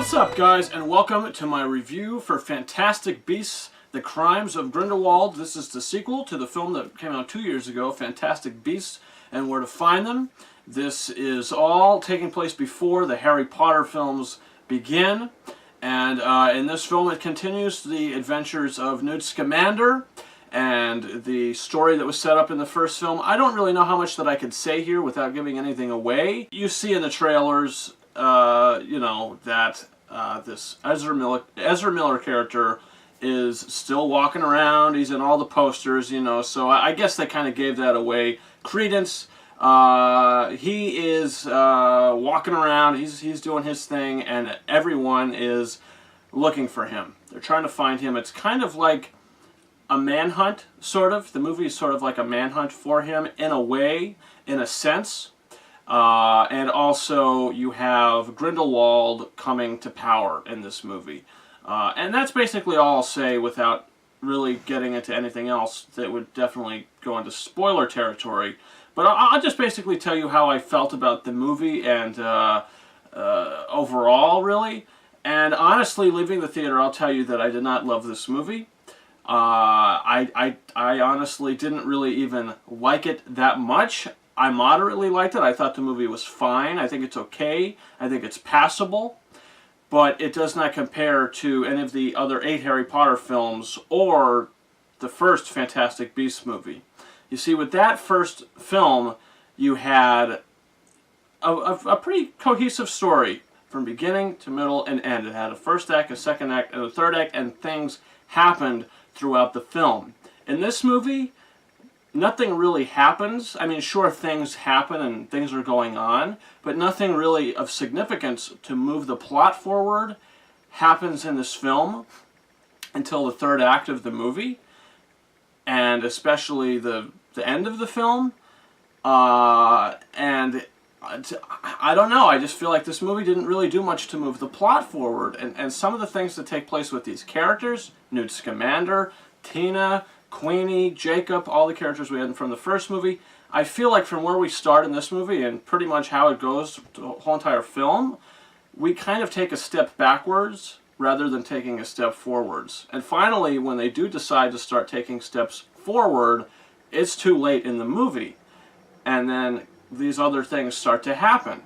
What's up, guys, and welcome to my review for Fantastic Beasts: The Crimes of Grindelwald. This is the sequel to the film that came out 2 years ago, Fantastic Beasts and Where to Find Them. This is all taking place before the Harry Potter films begin, and in this film it continues the adventures of Newt Scamander and the story that was set up in the first film. I don't really know how much that I could say here without giving anything away. You see in the trailers, you know, that this Ezra Miller character is still walking around. He's in all the posters, you know, so I guess they kind of gave that away. Credence, he is walking around, he's doing his thing, and everyone is looking for him. They're trying to find him. It's kind of like a manhunt, sort of. The movie is sort of like a manhunt for him, in a way, in a sense. And also you have Grindelwald coming to power in this movie. And that's basically all I'll say without really getting into anything else that would definitely go into spoiler territory. But I'll just basically tell you how I felt about the movie and overall, really. And honestly, leaving the theater, I'll tell you that I did not love this movie. I honestly didn't really even like it that much. I moderately liked it. I thought the movie was fine. I think it's okay. I think it's passable. But it does not compare to any of the other 8 Harry Potter films or the first Fantastic Beasts movie. You see, with that first film, you had a pretty cohesive story from beginning to middle and end. It had a first act, a second act, and a third act, and things happened throughout the film. In this movie, nothing really happens. I mean, sure, things happen and things are going on, but nothing really of significance to move the plot forward happens in this film until the third act of the movie, and especially the end of the film. And I don't know, I just feel like this movie didn't really do much to move the plot forward. And some of the things that take place with these characters, Newt Scamander, Tina, Queenie, Jacob, all the characters we had from the first movie, I feel like from where we start in this movie and pretty much how it goes the whole entire film, we kind of take a step backwards rather than taking a step forwards. And finally, when they do decide to start taking steps forward, it's too late in the movie. And then these other things start to happen.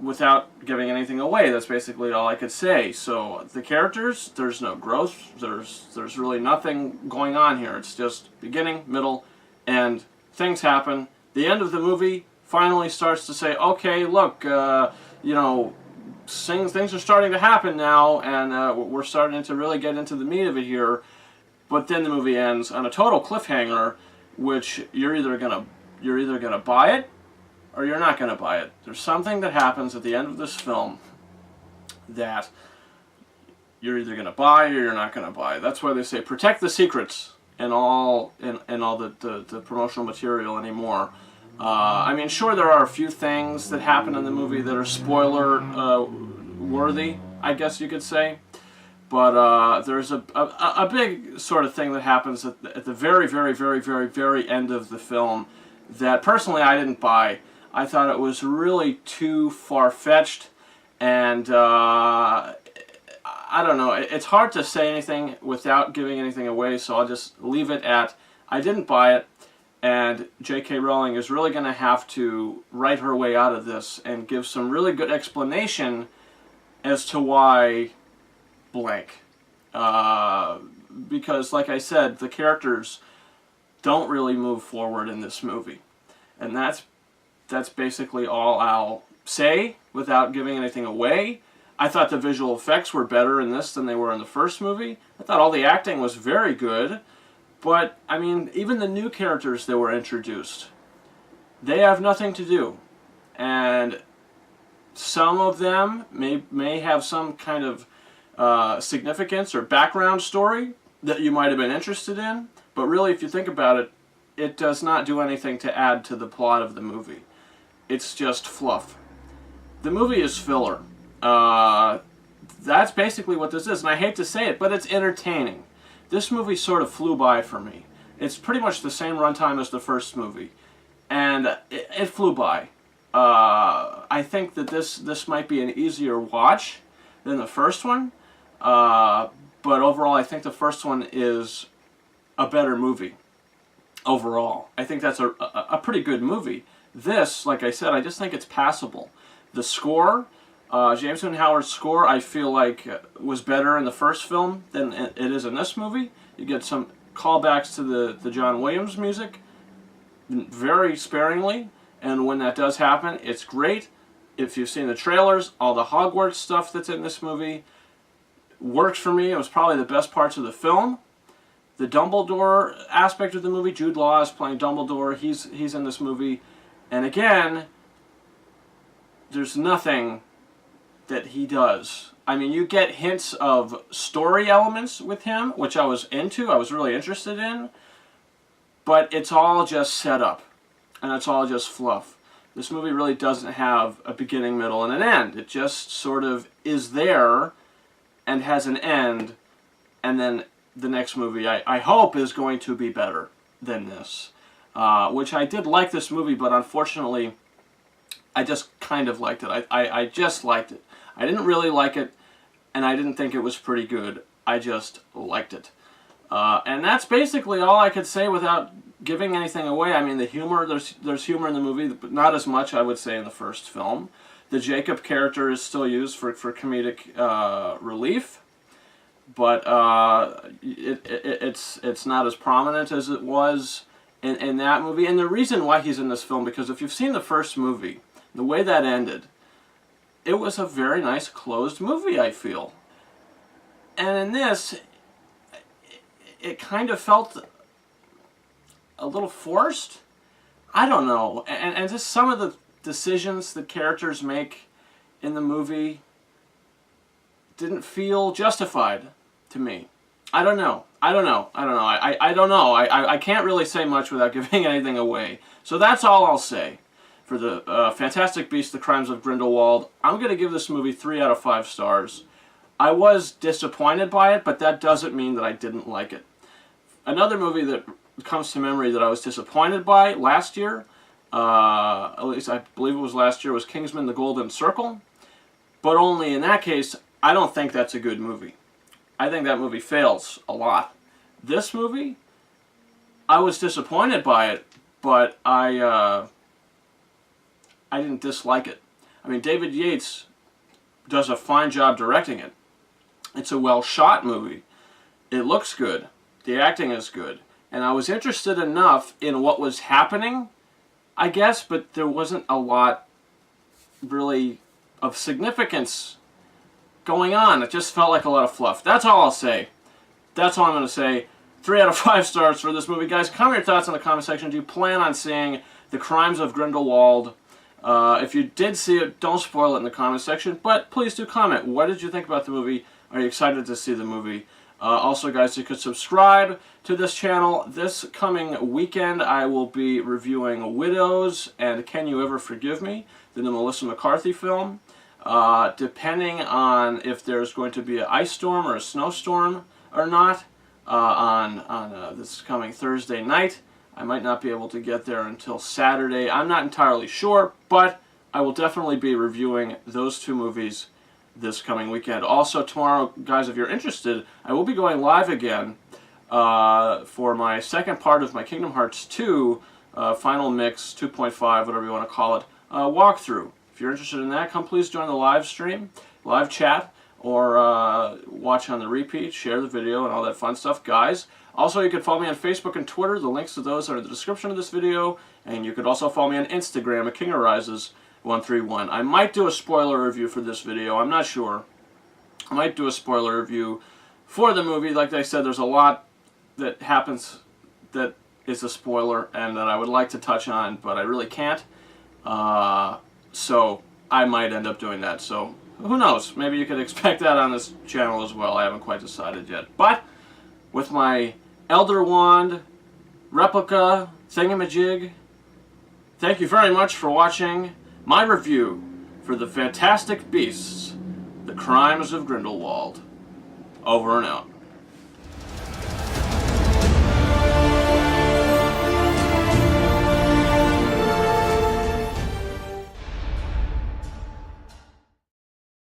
Without giving anything away, that's basically all I could say. So the characters, there's no growth, there's really nothing going on here. It's just beginning, middle, and things happen. The end of the movie finally starts to say, okay, look, you know, things are starting to happen now, and we're starting to really get into the meat of it here. But then the movie ends on a total cliffhanger, which you're either gonna buy it or you're not going to buy it. There's something that happens at the end of this film that you're either going to buy or you're not going to buy. That's why they say protect the secrets in all the promotional material anymore. I mean, sure, there are a few things that happen in the movie that are spoiler worthy, I guess you could say. But there's a big sort of thing that happens at the very, very, very, very, very end of the film that personally I didn't buy. I thought it was really too far-fetched, and I don't know, it's hard to say anything without giving anything away, so I'll just leave it at I didn't buy it, and J.K. Rowling is really going to have to write her way out of this and give some really good explanation as to why blank. Because, like I said, the characters don't really move forward in this movie, and that's basically all I'll say without giving anything away. I thought the visual effects were better in this than they were in the first movie. I thought all the acting was very good. But, I mean, even the new characters that were introduced, they have nothing to do. And some of them may have some kind of significance or background story that you might have been interested in. But really, if you think about it, it does not do anything to add to the plot of the movie. It's just fluff. The movie is filler. That's basically what this is, and I hate to say it, but it's entertaining. This movie sort of flew by for me. It's pretty much the same runtime as the first movie, and it flew by. I think that this might be an easier watch than the first one. But overall, I think the first one is a better movie. Overall, I think that's a pretty good movie. This, like I said, I just think it's passable. The score, James Newton Howard's score, I feel like was better in the first film than it is in this movie. You get some callbacks to the John Williams music, very sparingly, and when that does happen, it's great. If you've seen the trailers, all the Hogwarts stuff that's in this movie works for me. It was probably the best parts of the film. The Dumbledore aspect of the movie, Jude Law is playing Dumbledore. He's in this movie. And again, there's nothing that he does. I mean, you get hints of story elements with him, which I was into, I was really interested in. But it's all just set up. And it's all just fluff. This movie really doesn't have a beginning, middle, and an end. It just sort of is there and has an end, and then the next movie, I hope, is going to be better than this. Which I did like this movie, but unfortunately, I just kind of liked it. I just liked it. I didn't really like it, and I didn't think it was pretty good. I just liked it. And that's basically all I could say without giving anything away. I mean, the humor, there's humor in the movie, but not as much, I would say, in the first film. The Jacob character is still used for comedic relief. But it's not as prominent as it was in that movie. And the reason why he's in this film, because if you've seen the first movie, the way that ended, it was a very nice closed movie, I feel. And in this, it kind of felt a little forced. I don't know. And just some of the decisions that characters make in the movie didn't feel justified to me. I don't know. I don't know. I can't really say much without giving anything away. So that's all I'll say for the Fantastic Beasts: The Crimes of Grindelwald. I'm going to give this movie 3 out of 5 stars. I was disappointed by it, but that doesn't mean that I didn't like it. Another movie that comes to memory that I was disappointed by last year, at least I believe it was last year, was Kingsman: The Golden Circle. But only in that case, I don't think that's a good movie. I think that movie fails a lot. This movie, I was disappointed by it, but I didn't dislike it. I mean, David Yates does a fine job directing it. It's a well-shot movie. It looks good. The acting is good. And I was interested enough in what was happening, I guess, but there wasn't a lot really of significance going on. It just felt like a lot of fluff. That's all I'll say. That's all I'm going to say. 3 out of 5 stars for this movie. Guys, comment your thoughts in the comment section. Do you plan on seeing The Crimes of Grindelwald? If you did see it, don't spoil it in the comment section, but please do comment. What did you think about the movie? Are you excited to see the movie? Also, guys, you could subscribe to this channel. This coming weekend, I will be reviewing Widows and Can You Ever Forgive Me, the new Melissa McCarthy film. Depending on if there's going to be an ice storm or a snowstorm or not on this coming Thursday night. I might not be able to get there until Saturday. I'm not entirely sure, but I will definitely be reviewing those 2 movies this coming weekend. Also, tomorrow, guys, if you're interested, I will be going live again for my second part of my Kingdom Hearts 2 Final Mix 2.5, whatever you want to call it, walkthrough. If you're interested in that, come please join the live stream, live chat, or watch on the repeat, share the video, and all that fun stuff, guys. Also, you can follow me on Facebook and Twitter. The links to those are in the description of this video. And you could also follow me on Instagram at KingArises131. I might do a spoiler review for this video. I'm not sure. I might do a spoiler review for the movie. Like I said, there's a lot that happens that is a spoiler and that I would like to touch on, but I really can't. So I might end up doing that. So who knows? Maybe you could expect that on this channel as well. I haven't quite decided yet. But with my Elder Wand replica thingamajig, thank you very much for watching my review for the Fantastic Beasts: The Crimes of Grindelwald. Over and out.